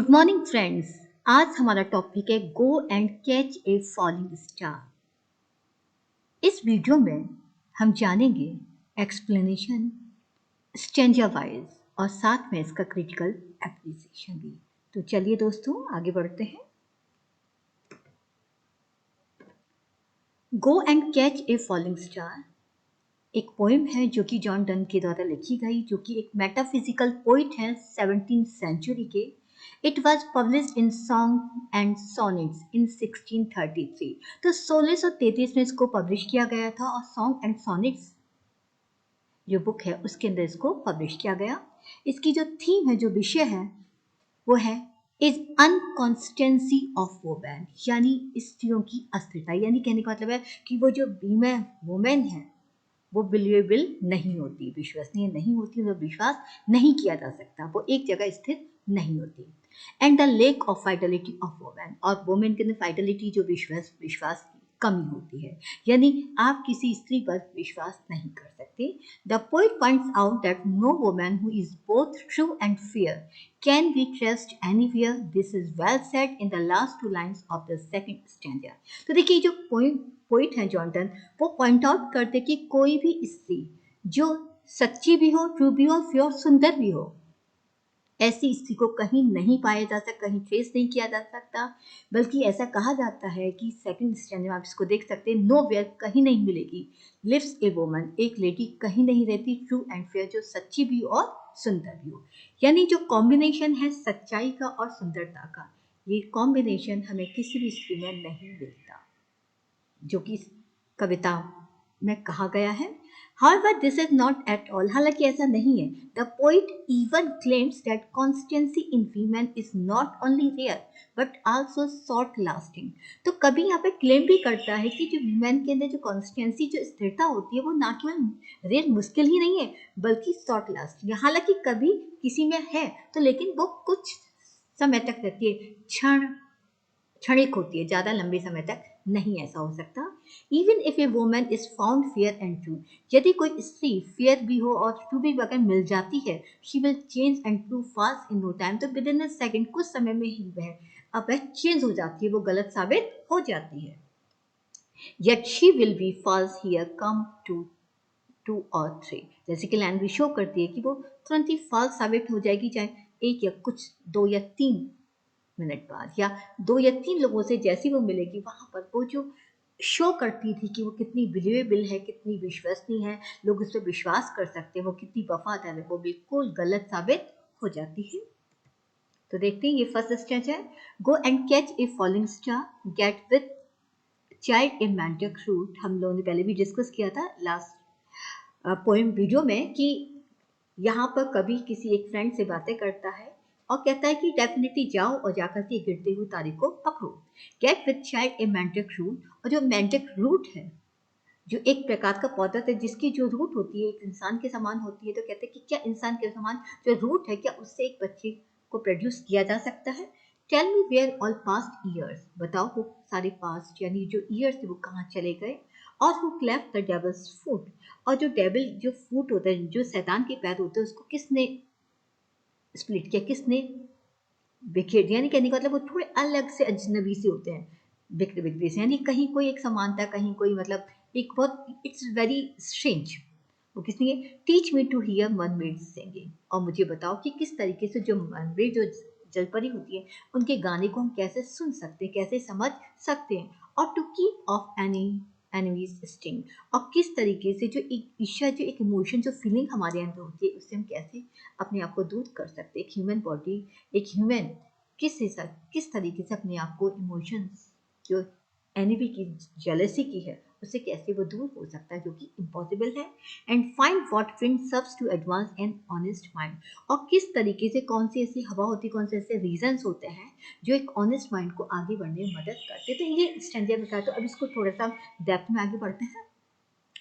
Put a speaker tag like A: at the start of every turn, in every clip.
A: Good morning friends. आज हमारा topic है go and catch a falling star. इस वीडियो में हम जानेंगे एक्सप्लेनेशन स्टेंजा वाइज और साथ में इसका क्रिटिकल एप्रिसिएशन भी। तो चलिए दोस्तों आगे बढ़ते हैं। गो and catch a falling star एक पोएम है जो कि जॉन डन के द्वारा लिखी गई, जो कि एक मेटाफिजिकल पोइट है 17th सेंचुरी के। It was published in song and sonnets in 1633। तो 1633 में इसको पब्लिश किया गया था और सॉन्ग एंड सोनेट्स जो बुक है उसके अंदर इसको पब्लिश किया गया। इसकी जो थीम है, जो विषय है, वो है इज अनकॉन्स्टेंसी ऑफ वोमेन, यानी स्त्रियों की अस्थिरता। यानी कहने का मतलब है कि वो जो वोमेन है वो बिलीवेबल नहीं होती, विश्वसनीय नहीं होती, वो विश्वास नहीं किया जा सकता, वो एक जगह स्थिर नहीं होती। And the lake of fidelity of women, और वोमेन के अंदर फाइडेलिटी जो विश्वास की कमी होती है, यानी आप किसी स्त्री पर विश्वास नहीं कर सकते। The poet points out that no woman who is both true and fair can be trust anywhere. This is well said in the last two lines of the second stanza. तो देखिए जो पोइट है जॉनटन, वो point out करते कि कोई भी स्त्री जो सच्ची भी हो, ट्रू भी हो, फेयर, सुंदर भी हो, ऐसी स्त्री को कहीं नहीं पाया जा सकता, कहीं ट्रेस नहीं किया जा सकता। बल्कि ऐसा कहा जाता है कि सेकंड स्टैंडर्ड में आप इसको देख सकते हैं, नो वेयर कहीं नहीं मिलेगी, लिव्स ए वोमन, एक लेडी कहीं नहीं रहती, ट्रू एंड फेयर, जो सच्ची भी हो और सुंदर भी हो। यानी जो कॉम्बिनेशन है सच्चाई का और सुंदरता का, ये कॉम्बिनेशन हमें किसी भी स्त्री में नहीं मिलता, जो कि कविता में कहा गया है। However, this is not at all, हालांकि ऐसा नहीं है। The poet even claims that constancy in women is not only rare but also short lasting। तो कभी यहाँ पे क्लेम भी करता है कि जो women के अंदर जो constancy, जो स्थिरता होती है, वो ना केवल रेयर, मुश्किल ही नहीं है, बल्कि शॉर्ट लास्टिंग। हालांकि कभी किसी में है तो लेकिन वो कुछ समय तक रहती है, क्षणिक होती है, ज़्यादा लंबे समय तक नहीं ऐसा हो सकता। Even if A woman is found fair and true, यदि कोई स्त्री फेयर भी हो और ट्रू भी अगर मिल जाती है, she will change and prove false in no time. तो विद इन अ सेकेंड, कुछ समय में ही वह चेंज हो जाती है, वो गलत साबित हो जाती है। Yet she will be false here come to 2 और 3, जैसे कि लाइन भी शो करती है कि वो तुरंत ही फॉल्स साबित हो जाएगी, चाहे एक या कुछ 2 या 3 मिनट बाद, या 2 या 3 लोगों से जैसी वो मिलेगी, वहां पर वो जो शो करती थी कि वो कितनी बिलीवेबल है, कितनी विश्वसनीय है, लोग उस पर विश्वास कर सकते हैं, वो कितनी वफादार है, वो बिल्कुल गलत साबित हो जाती है। तो देखते हैं, ये फर्स्ट स्टेज है, go and catch a falling star, get with child a mandrake root. हम लोगों ने पहले भी डिस्कस किया था लास्ट पोएम वीडियो में कि यहाँ पर कभी किसी एक फ्रेंड से बातें करता है और कहता है कि डेफिनेटली जाओ और जाकर के गिरते हुए तारे को पकड़ो। Get with child a mandrake root, और जो मैंटिक रूट है, जो एक प्रकार का पौधा है जिसकी जो रूट होती है एक इंसान के समान होती है, तो कहते हैं कि क्या इंसान के समान जो रूट है, क्या उससे एक बच्चे को प्रोड्यूस किया जा सकता है। Tell me where all past years, बताओ वो सारे पास्ट यानी जो ईयर्स थे वो कहाँ चले गए। और हु क्लेफ्ट द डेविल्स फूट, और जो डेविल जो फूट होता है, जो शैतान के पैर होते हैं, उसको किसने स्प्लिट किया, किसने बिखेर दिया। यानी कहने का मतलब वो थोड़े अलग से अजनबी से होते हैं, बिखरे बिखरे से, यानी कहीं कोई एक समानता, कहीं कोई मतलब एक बहुत, इट्स वेरी स्ट्रेंज। वो किसने, teach me to hear mermaid singing, और मुझे बताओ कि किस तरीके से जो मरमेड, जो जलपरी होती है, उनके गाने को हम कैसे सुन सकते हैं, कैसे समझ सकते हैं। और to keep off envy's sting, और किस तरीके से जो एक ईर्ष्या, जो एक इमोशन, जो फीलिंग हमारे अंदर होती है, उससे हम कैसे अपने आप को दूर कर सकते हैं। एक ह्यूमन बॉडी, एक ह्यूमन किस तरीके से अपने आप को इमोशंस, जो एनिवी की, जेलसी की है, उससे कैसे वो दूर हो सकता है, जो कि इम्पॉसिबल है। And find what wind serves to advance an honest mind, और किस तरीके से, कौन सी ऐसी हवा होती है, कौन से ऐसे रीजंस होते हैं जो एक ऑनेस्ट माइंड को आगे बढ़ने में मदद करते हैं। तो ये स्टैंडिया बताया। तो अब इसको थोड़ा सा डेप्थ में आगे बढ़ते हैं।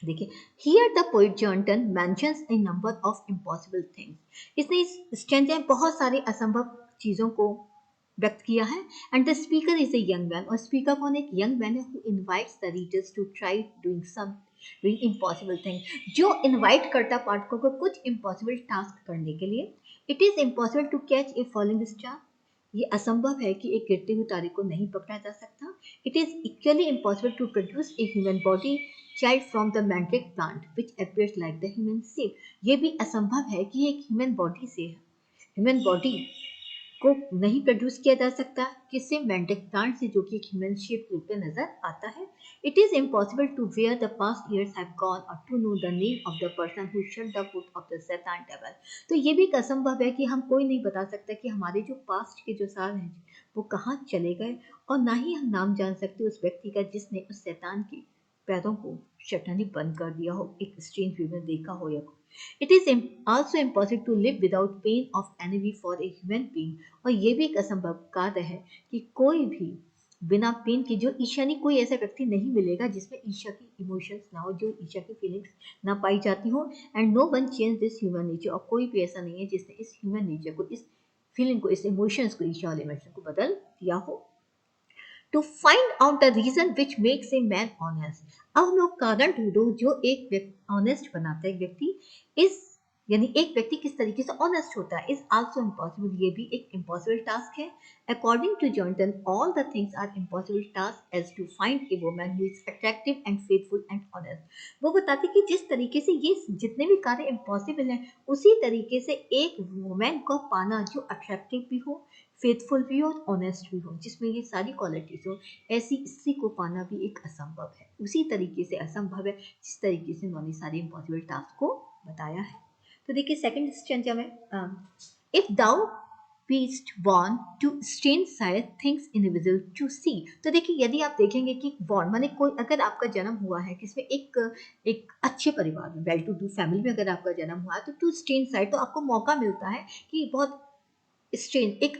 A: देखिए, here the poet John Donne mentions a number of impossible things. इसने इस स्टैंडिया में बहुत सारी असंभव चीजों को व्यक्त किया है। And the speaker is a young man, और स्पीकर कौन है, एक यंग मैन है, who invites the readers to try doing impossible thing, जो इनवाइट करता पाठकों को कुछ इम्पॉसिबल टास्क करने के लिए। It is impossible to catch a falling star, ये असंभव है कि एक गिरते हुए तारे को नहीं पकड़ा जा सकता। It is equally impossible to produce a human body child from the mandrake plant which appears like the human shape. ये भी असंभव है कि एक ह्यूमन बॉडी से ह्यूमन बॉडी को नहीं प्रोड्यूस किया जा सकता किसी मैंड्रिक प्लांट से जो कि एक ह्यूमन शेप रूप में नजर आता है। It is impossible to where the past years have gone और to know the name of the person who shut the foot of the शैतान टेबल। तो ये भी एक असंभव है कि हम कोई नहीं बता सकता कि हमारे जो पास्ट के जो साल हैं वो कहाँ चले गए, और ना ही हम नाम जान सकते उस व्यक्ति का जिसने उस शैतान के पैरों को शटनी बंद कर दिया हो, एक स्ट्रेंज व्यू में देखा हो या it is also impossible to live without pain of envy for a human being। और ये भी एक असंभव कार्य है कि कोई भी बिना पेन के, जो ईर्ष्या नहीं, कोई ऐसा व्यक्ति नहीं मिलेगा जिसमें ईर्ष्या की इमोशंस ना हो, जो ईर्ष्या की फीलिंग्स ना पाई जाती हो। And no one change this human nature, और कोई भी ऐसा नहीं है जिसने इस ह्यूमन नेचर को, इस फीलिंग को, इस इमोशंस को, ईर्ष्या वाले इमोशन को बदल दिया हो। To find out the reason which makes a man honest. अब हम लोग कारण ढूंढो जो एक ऑनेस्ट बनाता है एक व्यक्ति, इस यानी एक व्यक्ति किस तरीके से ऑनेस्ट होता है, इज आल्सो इम्पॉसिबल। ये भी एक इम्पॉसिबल टास्क है। According to John Donne all the things are impossible task as to find a woman who is attractive and faithful and honest. वो बताते कि जिस तरीके से ये जितने भी कार्य इम्पॉसिबल हैं, उसी तरीके से एक वुमेन को पाना जो अट्रैक्टिव भी हो, फेथफुल भी हो और ऑनेस्ट भी हो, जिसमें ये सारी क्वालिटीज हो, ऐसी स्त्री को पाना भी एक असंभव है। उसी तरीके से असंभव है जिस तरीके से उन्होंने सारे इम्पॉसिबल टास्क को बताया है। तो देखिए सेकंड स्टेंजा में, if thou beest born to strange sight things invisible to see. तो देखिए यदि आप देखेंगे कि बॉर्न माने कोई, अगर आपका जन्म हुआ है किसमें, एक अच्छे परिवार में, वेल टू डू फैमिली में अगर आपका जन्म हुआ है, तो टू स्ट्रेंज साइड, तो आपको मौका मिलता है कि बहुत स्ट्रेंज, एक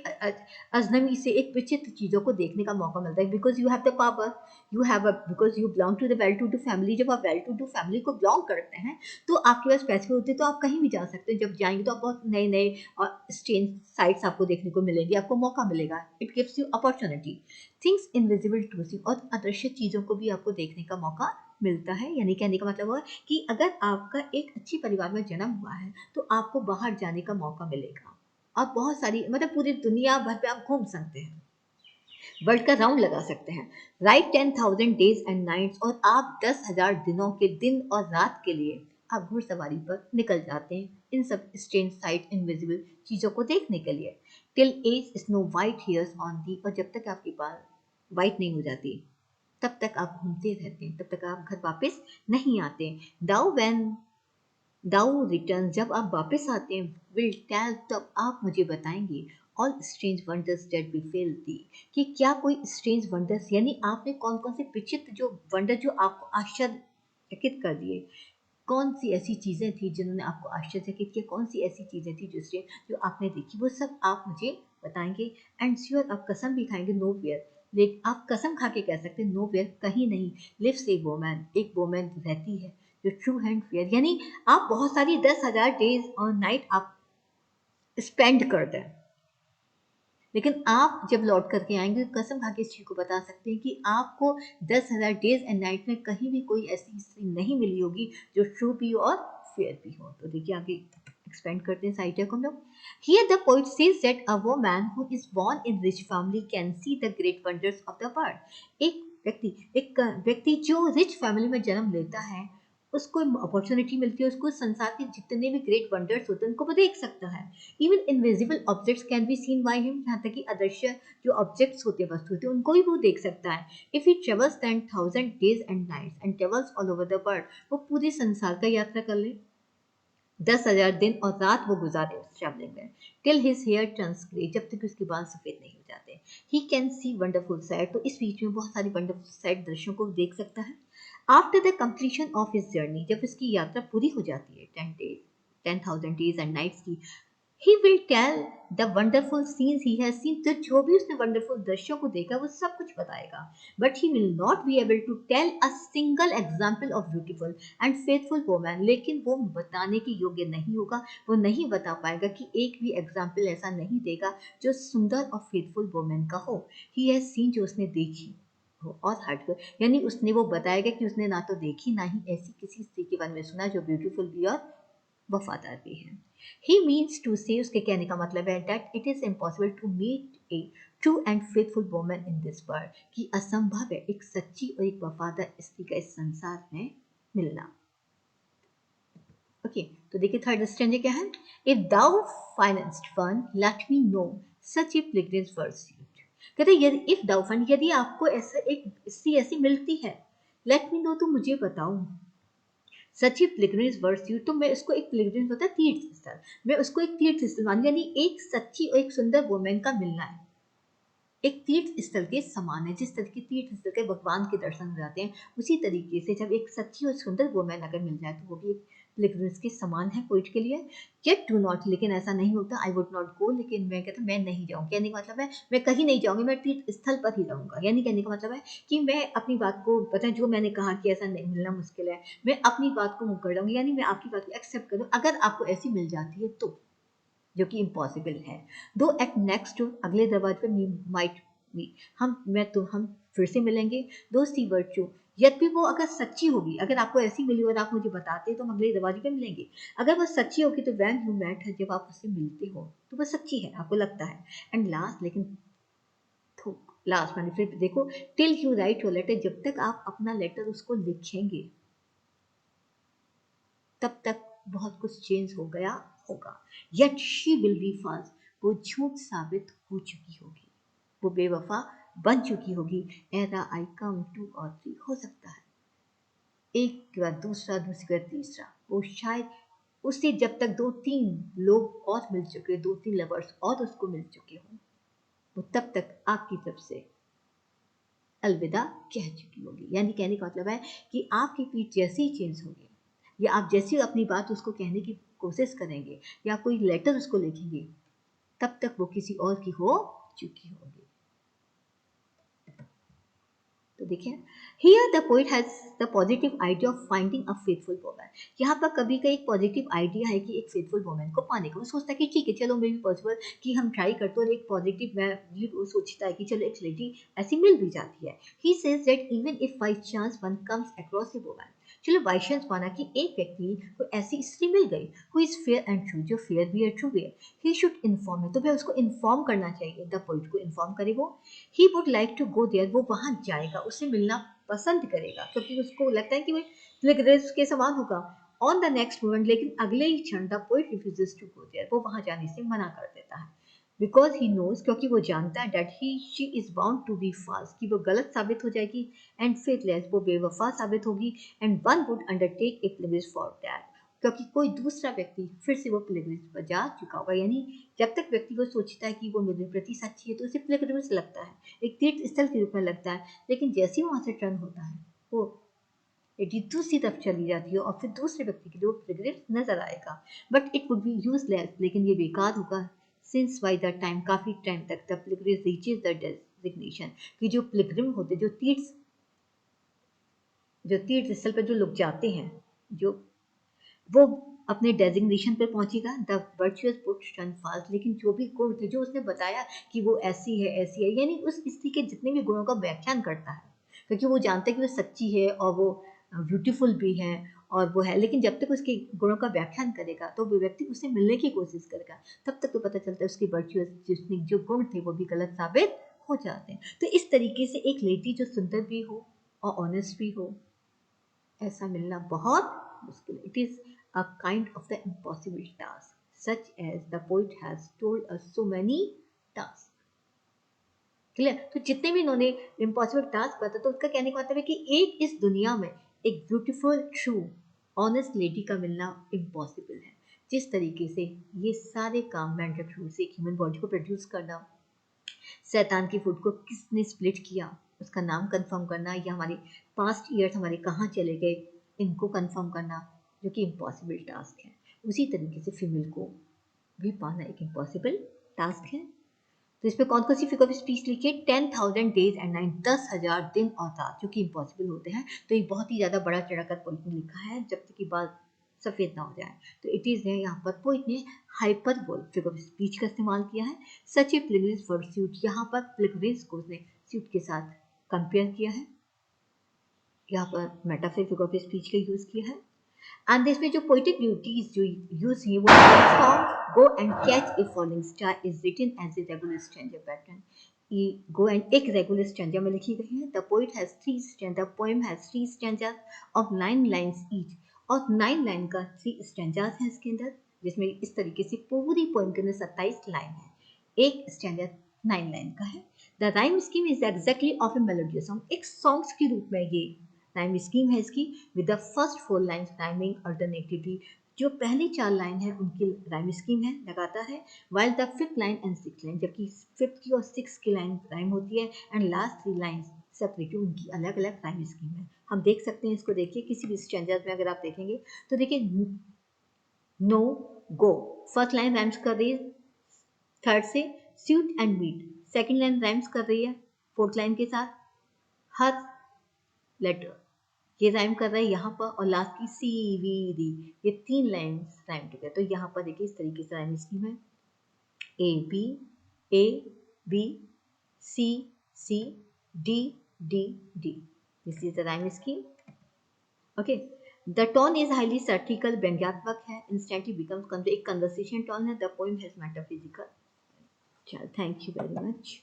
A: अजनबी से, एक विचित्र चीज़ों को देखने का मौका मिलता है। Because you have the power, you have because you belong to the well to do family. जब आप वेल टू डू फैमिली को बिलोंग करते हैं तो आपके पास पैसे होते हैं, तो आप कहीं भी जा सकते हैं। जब जाएंगे तो आप बहुत नए नए और स्ट्रेंज साइट्स आपको देखने को मिलेंगी, आपको मौका मिलेगा। It gives you opportunity. Things invisible to see, और अदृश्य चीज़ों को भी आपको देखने का मौका मिलता है। यानी कहने का मतलब हुआ कि अगर आपका एक अच्छी परिवार में जन्म हुआ है तो आपको बाहर जाने का मौका मिलेगा। आप बहुत सारी, मतलब पूरी दुनिया भर पे आप घूम सकते हैं, वर्ल्ड का राउंड लगा सकते हैं। राइट 10,000 डेज एंड नाइट्स, और आप 10,000 दिनों के दिन और रात के लिए आप घुड़सवारी पर निकल जाते हैं इन सब स्ट्रेंज साइट इनविजिबल चीज़ों को देखने के लिए। Till as snow white hairs on the, और जब तक आपके बाल वाइट नहीं हो जाती तब तक आप घूमते रहते हैं, तब तक आप घर वापस नहीं आते। दाउ व्हेन दाऊ रिटर्न, जब आप वापस आते हैं, विल टेल, तब आप मुझे बताएंगे, all strange wonders that befell thee, कि क्या कोई स्ट्रेंज वंडर्स, यानी आपने कौन कौन से विचित्र जो वंडर जो आपको आश्चर्यचकित कर दिए, कौन सी ऐसी चीज़ें थी जिन्होंने आपको आश्चर्यचकित किया, कौन सी ऐसी चीज़ें थी जो आपने देखी, वो सब आप मुझे बताएंगे। एंड श्योर, आप कसम भी खाएंगे, नो वेयर, लेकिन आप कसम खा के कह सकते हैं नो वेयर, कहीं नहीं, लिव्स ए वोमैन, एक वोमैन रहती है जो ट्रू हैंड फेयर, यानी आप बहुत सारी 10,000 डेज और नाइट आप स्पेंड कर दें, लेकिन आप जब लौट करके आएंगे तो कसम खा के इस चीज़ को बता सकते हैं कि आपको 10,000 डेज एंड नाइट में कहीं भी कोई ऐसी स्त्री नहीं मिली होगी जो ट्रू भी हो और फेयर भी हो। तो देखिए आगे एक्सपेंड करते हैं इस आइडिया को हम लोग। Here the poet says that a woman who is born in rich family can see the great wonders of the world. एक व्यक्ति जो रिच फैमिली में जन्म लेता है, उसको अपॉर्चुनिटी मिलती है, उसको संसार के जितने भी ग्रेट वंडर्स होते हैं उनको वो देख सकता है। Even invisible objects can be seen by him, यहाँ तक कि अदृश्य जो ऑब्जेक्ट्स होते हैं, वस्तु होते हैं, उनको भी वो देख सकता है। If he travels 10,000 days and nights and travels all over the world, वो पूरे संसार का यात्रा कर ले, 10,000 दिन और रात वो गुजारे उस ट्रैवलिंग में, till his hair turns grey, जब तक उसके बाल सफेद नहीं हो जाते। He can see wonderful sight, तो इस बीच में बहुत सारी वंडरफुल साइट दृश्यों को देख सकता है। After the completion of his journey, जब उसकी यात्रा पूरी हो जाती है 10,000 डेज एंड नाइट्स की, he will tell the wonderful scenes he has seen, तो जो भी उसने वंडरफुल दृश्यों को देखा वो सब कुछ बताएगा। But he will not be able to tell a single example of beautiful and faithful woman, लेकिन वो बताने के योग्य नहीं होगा, वो नहीं बता पाएगा कि एक भी एग्जाम्पल ऐसा नहीं देगा जो सुंदर और फेथफुल वुमन का हो। ही हैज सीन, जो उसने देखी हो, और हार्डवेयर, यानी उसने वो बताएगा कि उसने ना तो देखी ना ही ऐसी किसी स्त्री के बारे में सुना जो ब्यूटीफुल भी और वफादार भी है। ही मीन्स टू से, उसके कहने का मतलब है that it is impossible to meet a true and faithful woman in this world, कि असंभव है एक सच्ची और एक वफादार स्त्री का इस संसार में मिलना। ओके, तो देखिए थर्ड स्टैंजा क्या है, if thou findest one let me know such a pilgrimage were sweet. कहते हैं यदि इफ दाउ फाइंड, यदि आपको ऐसा एक स्त्री ऐसी मिलती है, लेट मी नो, तो मुझे बताओ, सच ए प्लेग्रेज वर्सूट, तो मैं उसको एक प्लेग्रेज होता है तीर्थ स्थल, मैं उसको एक तीर्थ स्थल मान, यानी एक सच्ची और एक सुंदर वुमेन का मिलना है, एक तीर्थ स्थल के समान है। जिस तरह के तीर्थ स्थल के भगवान के दर्शन हो जाते हैं, उसी तरीके से जब एक सच्ची और सुंदर वुमेन अगर मिल जाए तो वो भी एक पिलग्रिम्स के समान है पोइट के लिए। येट डू नॉट, लेकिन ऐसा नहीं होता, आई वुड नॉट गो, लेकिन मैं कहता मैं नहीं जाऊँ, कहने का मतलब है मैं कहीं नहीं जाऊँगी, मैं तीर्थ स्थल पर ही रहूँगा। यानी कहने का मतलब है कि मैं अपनी बात को पता, जो मैंने कहा कि ऐसा नहीं मिलना मुश्किल है, मैं अपनी बात को मुँह कर दूँगी, यानी मैं आपकी बात को एक्सेप्ट करूँ अगर आपको ऐसी मिल जाती है तो, जो कि इम्पॉसिबल है। दो एट नेक्स्ट डोर, अगले दरवाजे पे मी माइट मी, हम फिर से मिलेंगे। दो सी वर्चू, यद्यपि वो अगर सच्ची होगी, अगर आपको ऐसी मिली और आप मुझे बताते तो हम अगले दरवाजे पे मिलेंगे। अगर वो सच्ची होगी तो वैन यू मेट है, जब आप उससे मिलते हो तो वो सच्ची है, आपको लगता है। एंड लास्ट, लेकिन लास्ट मैंने फिर देखो, till you write your letter, जब तक आप अपना लेटर उसको लिखेंगे तब तक बहुत कुछ चेंज हो गया होगा। Yet she will be false, वो झूठ साबित हो चुकी होगी, वो बेवफा बन चुकी होगी। एरा आई कम टू और थ्री, हो सकता है एक के बाद दूसरा, दूसरे के बाद तीसरा, वो शायद उससे जब तक दो तीन लोग और मिल चुके, दो तीन लवर्स और उसको मिल चुके हों, वो तब तक आपकी तरफ से अलविदा कह चुकी होगी। यानी कहने का मतलब है कि आपकी पीठ जैसे ही चेंज होगी, या आप जैसे ही अपनी बात उसको कहने की कोशिश करेंगे या कोई लेटर उसको लिखेंगे, तब तक वो किसी और की हो चुकी होगी। तो देखिए, here the poet has the positive idea of finding a faithful woman. यहाँ पर कभी का एक पॉजिटिव आइडिया है कि एक फेथफुल वुमन को पाने का। वो सोचता है कि ठीक है, चलो मे बी पॉसिबल कि हम ट्राई करते, और एक पॉजिटिव में वो सोचता है कि चलो एक लेडी ऐसी मिल भी जाती है। He says that even if by chance one comes across a woman, चलो बाई चांस माना कि एक व्यक्ति को ऐसी स्त्री मिल गई who is fair and true, जो फेयर भी है ट्रू भी है, ही शुड इन्फॉर्म है, तो भाई उसको इन्फॉर्म करना चाहिए। द पोइट को इन्फॉर्म करे वो, he would like to go there, वो वहां जाएगा, उससे मिलना पसंद करेगा, क्योंकि उसको लगता है कि वो प्लेगरिस्ट के समान होगा। ऑन द नेक्स्ट मोमेंट, लेकिन अगले ही क्षण the poet refuses to go there, वो वहां जाने से मना कर देता है। बिकॉज ही नोज, क्योंकि वो जानता है that he she is bound to be false, कि वो गलत साबित हो जाएगी, एंड फेथलेस, वो बेवफा साबित होगी, and one would undertake a pilgrimage for that, क्योंकि कोई दूसरा व्यक्ति फिर से वो प्लेग्रिस्ट पर जा चुका होगा। यानी जब तक व्यक्ति को सोचता है कि वो मेरे प्रति सच्ची है तो उसे प्लेग्रिस्ट लगता है, एक तीर्थ स्थल के रूप में लगता है, लेकिन जैसे ही वहां से टर्न होता है वो लेडी दूसरी तरफ चली जाती है और फिर दूसरे व्यक्ति के लिए वो प्लेग्रिस्ट नजर आएगा, but it would be useless, लेकिन ये बेकार होगा। सिंस बाय द टाइम, काफी टाइम तक the Pilgrim reaches the designation, कि जो पिलग्रिम होते, जो तीर्थ स्थल पर जो लोग जाते हैं, जो वो अपने डेजिग्नेशन पर पहुंचेगा। द वर्चुअस बुक शन फास्ट, लेकिन जो भी गुण थे, जो उसने बताया कि वो ऐसी है, यानी उस स्त्री के जितने भी गुणों का व्याख्यान करता है, क्योंकि वो जानता है कि वो सच्ची है और वो ब्यूटीफुल भी है और वो है, लेकिन जब तक उसके गुणों का व्याख्यान करेगा तो वो व्यक्ति उससे मिलने की कोशिश करेगा, तब तक तो पता चलता है उसके वर्चुअस जिसने जो गुण थे वो भी गलत साबित हो जाते हैं। तो इस तरीके से एक लेडी जो सुंदर भी हो और ऑनेस्ट भी हो, ऐसा मिलना बहुत मुश्किल है। It is a kind of the impossible task, such as the poet has told us so many tasks. Clear? तो जितने भी इन्होंने इम्पॉसिबल टास्क बताया, तो उसका कहने का मतलब है कि एक इस दुनिया में एक ब्यूटीफुल ट्रू ऑनेस्ट लेडी का मिलना इम्पॉसिबल है। जिस तरीके से ये सारे काम मैंडेटरी रूल से एक ह्यूमन बॉडी को प्रोड्यूस करना, शैतान की फूड को किसने स्प्लिट किया उसका नाम कंफर्म करना, या हमारे पास्ट ईयर्स हमारे कहाँ चले गए इनको कंफर्म करना, जो कि इम्पॉसिबल टास्क है, उसी तरीके से फीमेल को भी पाना एक इम्पॉसिबल टास्क है। तो इसमें कौन कौन सी फिगर ऑफ स्पीच लिखी है? 10,000 डेज एंड नाइट, 10,000 दिन और रात, जो कि इम्पॉसिबल होते हैं। तो एक बहुत ही ज़्यादा बड़ा चढ़ाकर पोइट ने लिखा है, जब तक कि बात सफ़ेद ना हो जाए। तो इट इज़ है, यहाँ पर पोइट ने हाइपरबोल फिगर ऑफ स्पीच का इस्तेमाल किया है। सच ए प्लेगरिज फॉर सूट, यहाँ पर प्लेगरिज को उसने सूट के साथ कंपेयर किया है, यहाँ पर मेटाफर फिगर ऑफ स्पीच का यूज़ किया है। एंड इसमें जो पोइटिक ब्यूटीज जो यूज हुई वो song go and catch a falling star is written as a regular stanza pattern. ये गो एंड एक रेगुलर स्टैंजा में लिखी गई है। The poet has three stanza, the poem has three stanza of 9 lines each, और 9 line का 3 stanzas है इसके अंदर, जिसमें इस तरीके से पूरी पोएम के अंदर 27 लाइन है, एक स्टैंडर्ड 9 लाइन का है। The rhyme scheme is exactly of A melodious song, एक सॉन्ग्स के रूप में ये राइम स्कीम है इसकी, with the first 4 lines rhyming alternatively, जो पहली 4 लाइन है उनकी राइम स्कीम है लगातार है, while the fifth line and six line, जबकि फिफ्थ की और सिक्स की लाइन राइम होती है, एंड लास्ट 3 लाइन्स सेपरेटली उनकी अलग अलग राइम स्कीम है। हम देख सकते हैं इसको, देखिए किसी भी स्टैंडर्ड में अगर आप देखेंगे तो देखिए no go, first line rhymes कर रही है थर्ड से suit and meet, second line rhymes कर रही है फोर्थ लाइन के साथ हर लेटर, ये राइम कर रहा है यहाँ पर, और लास्ट की सी वी डी, ये 3 लाइन राइम टुगेदर। तो यहाँ पर देखिए इस तरीके से राइम स्कीम है, A B, A B, C C, D D D, this is the rhyme scheme. Okay, the tone is highly satirical, व्यंग्यात्मक है, इंस्टेंटली बिकम्स एक कन्वर्सेशन टोन है, द पोएम हैज मेटाफिजिकल। चल, थैंक यू वेरी मच।